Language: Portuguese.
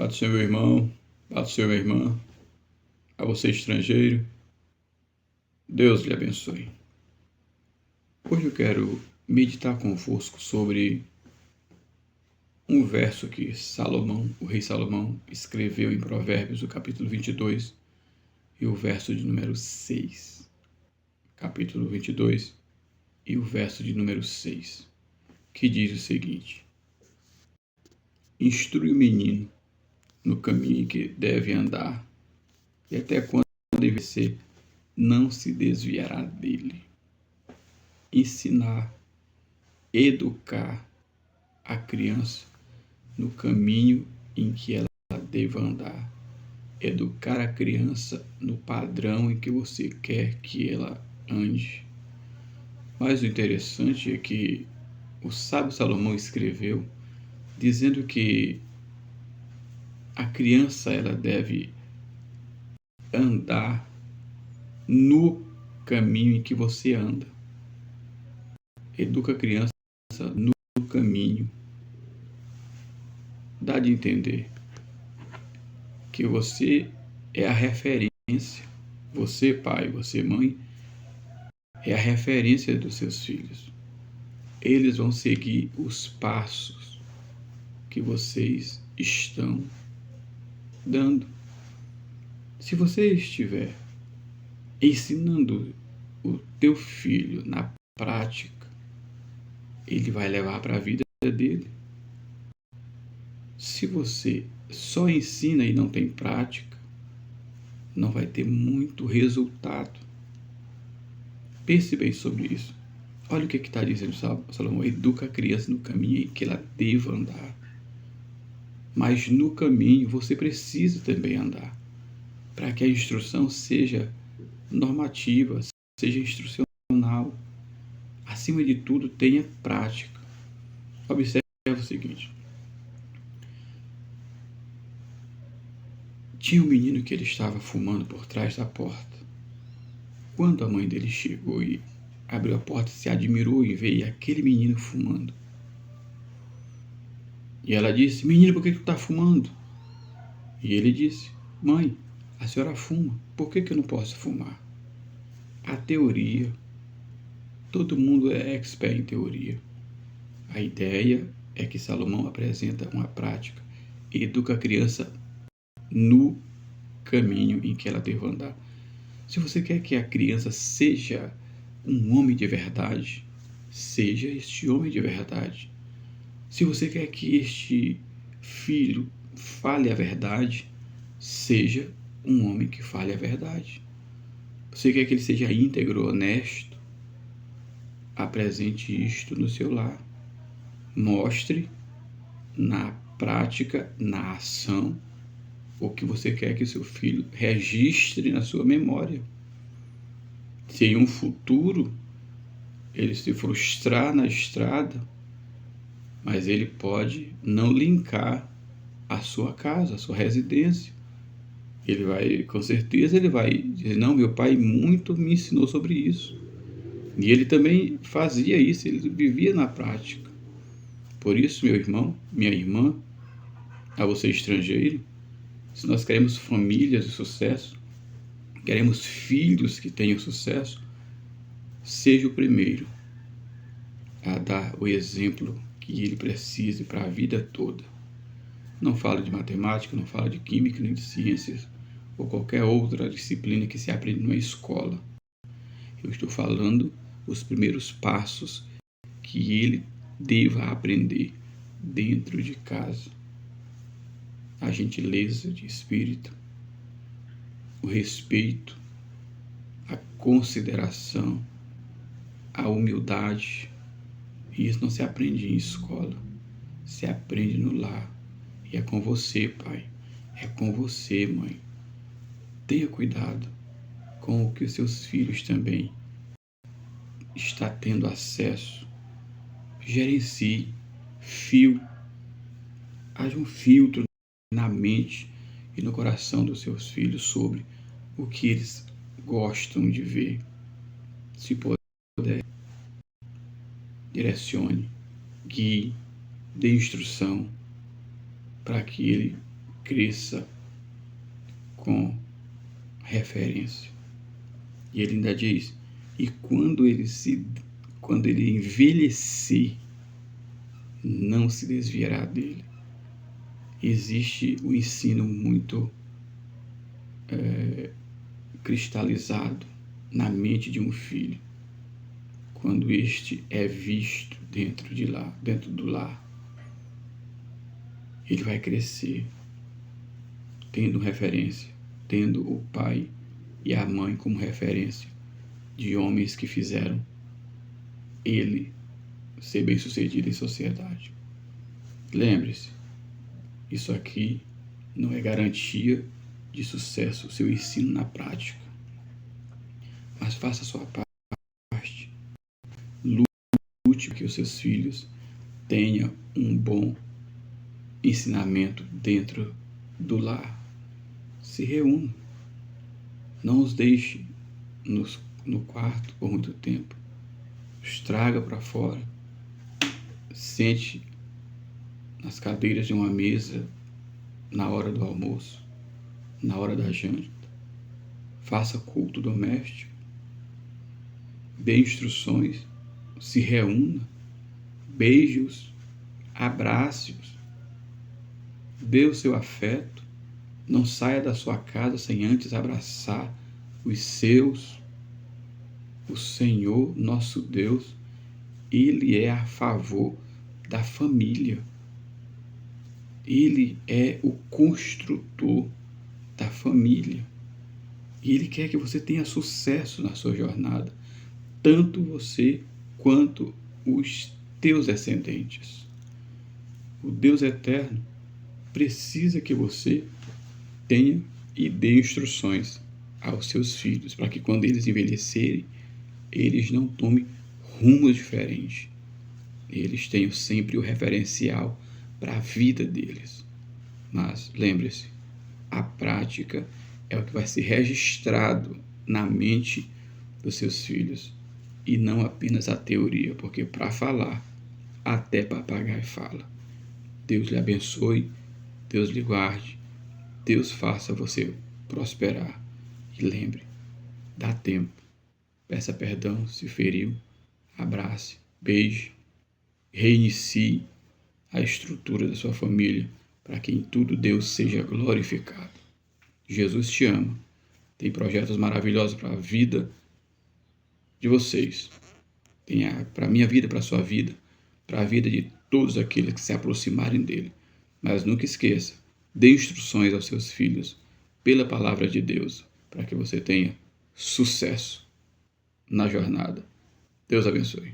Paz do Senhor, meu irmão. Paz do Senhor, minha irmã. A você, estrangeiro. Deus lhe abençoe. Hoje eu quero meditar convosco sobre um verso que Salomão, o rei Salomão, escreveu em Provérbios, o capítulo 22, e o verso de número 6. Capítulo 22 e o verso de número 6, que diz o seguinte: Instrui o menino no caminho que deve andar, e até quando envelhecer, não se desviará dele. Ensinar, educar a criança no caminho em que ela deva andar. Educar a criança no padrão em que você quer que ela ande. Mas o interessante é que o sábio Salomão escreveu dizendo que a criança ela deve andar no caminho em que você anda. Educa a criança no caminho. Dá de entender que você é a referência. Você, pai, você, mãe, é a referência dos seus filhos. Eles vão seguir os passos que vocês estão dando. Se você estiver ensinando o teu filho na prática, ele vai levar para a vida dele. Se você só ensina e não tem prática, não vai ter muito resultado. Pense bem sobre isso. Olha o que está dizendo Salomão: educa a criança no caminho em que ela deva andar. Mas no caminho você precisa também andar, para que a instrução seja normativa, seja instrucional. Acima de tudo, tenha prática. Observe o seguinte: tinha um menino que ele estava fumando por trás da porta. Quando a mãe dele chegou e abriu a porta, se admirou em ver aquele menino fumando. E ela disse: menino, por que tu está fumando? E ele disse: mãe, a senhora fuma, por que eu não posso fumar? A teoria, todo mundo é expert em teoria. A ideia é que Salomão apresenta uma prática e educa a criança no caminho em que ela deve andar. Se você quer que a criança seja um homem de verdade, seja este homem de verdade. Se você quer que este filho fale a verdade, seja um homem que fale a verdade. Você quer que ele seja íntegro, honesto, apresente isto no seu lar. Mostre na prática, na ação, o que você quer que seu filho registre na sua memória. Se em um futuro ele se frustrar na estrada, mas ele pode não linkar a sua casa, a sua residência. Ele vai, com certeza, ele vai dizer: não, meu pai muito me ensinou sobre isso. E ele também fazia isso, ele vivia na prática. Por isso, meu irmão, minha irmã, a você estrangeiro, se nós queremos famílias de sucesso, queremos filhos que tenham sucesso, seja o primeiro a dar o exemplo que ele precise para a vida toda. Não falo de matemática, não falo de química, nem de ciências, ou qualquer outra disciplina que se aprende numa escola. Eu estou falando os primeiros passos que ele deva aprender dentro de casa. A gentileza de espírito, o respeito, a consideração, a humildade. E isso não se aprende em escola, se aprende no lar. E é com você, pai, é com você, mãe. Tenha cuidado com o que os seus filhos também estão tendo acesso. Gerencie, haja um filtro na mente e no coração dos seus filhos sobre o que eles gostam de ver. Se puder, direcione, guie, dê instrução para que ele cresça com referência. E ele ainda diz, e quando ele envelhecer, não se desviará dele. Existe um ensino muito cristalizado na mente de um filho, quando este é visto dentro do lar. Ele vai crescer tendo referência, tendo o pai e a mãe como referência de homens que fizeram ele ser bem-sucedido em sociedade. Lembre-se, isso aqui não é garantia de sucesso, seu ensino na prática. Mas faça a sua parte. Lute para que os seus filhos tenham um bom ensinamento dentro do lar. Se reúna. Não os deixe no quarto por muito tempo. Os traga para fora. Sente nas cadeiras de uma mesa na hora do almoço, na hora da janta. Faça culto doméstico. Dê instruções. Se reúna. Beije-os. Abrace-os. Dê o seu afeto. Não saia da sua casa sem antes abraçar os seus. O Senhor, nosso Deus, Ele é a favor da família. Ele é o construtor da família. E Ele quer que você tenha sucesso na sua jornada, tanto você quanto os teus descendentes. O Deus eterno precisa que você tenha e dê instruções aos seus filhos, para que quando eles envelhecerem, eles não tomem rumos diferentes. Eles tenham sempre o referencial para a vida deles. Mas lembre-se, a prática é o que vai ser registrado na mente dos seus filhos e não apenas a teoria, porque para falar, até papagaio fala. Deus lhe abençoe, Deus lhe guarde, Deus faça você prosperar. E lembre, dá tempo, peça perdão se feriu, abrace, beije, reinicie a estrutura da sua família, para que em tudo Deus seja glorificado. Jesus te ama, tem projetos maravilhosos para a vida de vocês, tem para a minha vida, para a sua vida, para a vida de todos aqueles que se aproximarem dele. Mas nunca esqueça, dê instruções aos seus filhos pela palavra de Deus, para que você tenha sucesso na jornada. Deus abençoe.